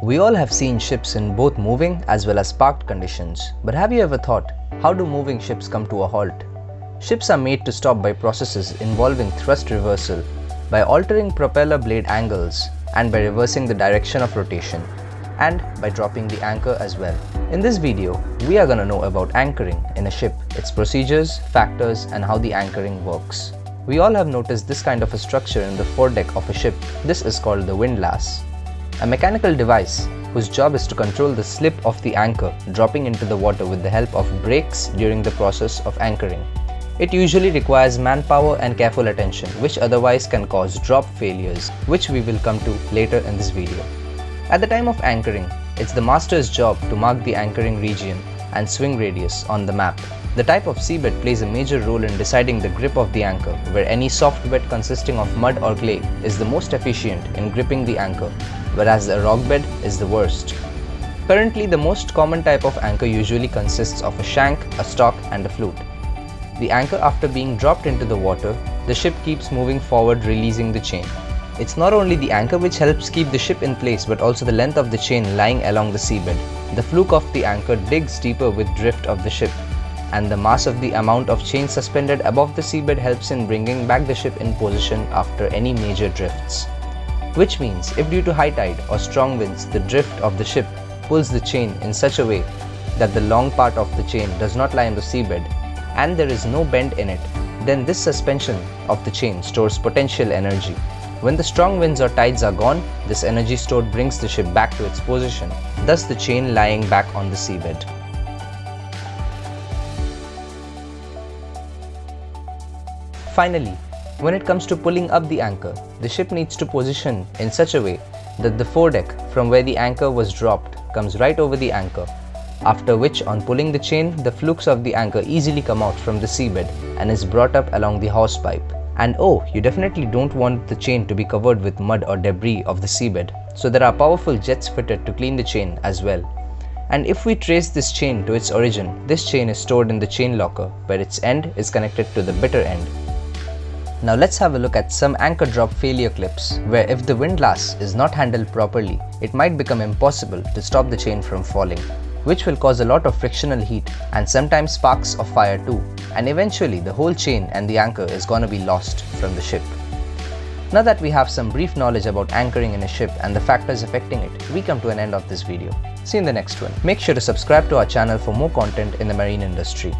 We all have seen ships in both moving as well as parked conditions, but have you ever thought, how do moving ships come to a halt? Ships are made to stop by processes involving thrust reversal, by altering propeller blade angles, and by reversing the direction of rotation, and by dropping the anchor as well. In this video, we are gonna know about anchoring in a ship, its procedures, factors, and how the anchoring works. We all have noticed this kind of a structure in the foredeck of a ship. This is called the windlass, a mechanical device whose job is to control the slip of the anchor dropping into the water with the help of brakes during the process of anchoring. It usually requires manpower and careful attention, which otherwise can cause drop failures, which we will come to later in this video. At the time of anchoring, it's the master's job to mark the anchoring region and swing radius on the map. The type of seabed plays a major role in deciding the grip of the anchor, where any soft bed consisting of mud or clay is the most efficient in gripping the anchor, whereas the rock bed is the worst. Currently, the most common type of anchor usually consists of a shank, a stock, and a flute. The anchor, after being dropped into the water, the ship keeps moving forward, releasing the chain. It's not only the anchor which helps keep the ship in place, but also the length of the chain lying along the seabed. The fluke of the anchor digs deeper with drift of the ship, and the mass of the amount of chain suspended above the seabed helps in bringing back the ship in position after any major drifts. Which means, if due to high tide or strong winds, the drift of the ship pulls the chain in such a way that the long part of the chain does not lie on the seabed and there is no bend in it, then this suspension of the chain stores potential energy. When the strong winds or tides are gone, this energy stored brings the ship back to its position, thus the chain lying back on the seabed. Finally, when it comes to pulling up the anchor, the ship needs to position in such a way that the foredeck from where the anchor was dropped comes right over the anchor, after which on pulling the chain, the flukes of the anchor easily come out from the seabed and is brought up along the hawsepipe. And oh, you definitely don't want the chain to be covered with mud or debris of the seabed, so there are powerful jets fitted to clean the chain as well. And if we trace this chain to its origin, this chain is stored in the chain locker, where its end is connected to the bitter end. Now let's have a look at some anchor drop failure clips, where if the windlass is not handled properly, it might become impossible to stop the chain from falling, which will cause a lot of frictional heat and sometimes sparks of fire too, and eventually the whole chain and the anchor is gonna be lost from the ship. Now that we have some brief knowledge about anchoring in a ship and the factors affecting it, we come to an end of this video. See you in the next one. Make sure to subscribe to our channel for more content in the marine industry.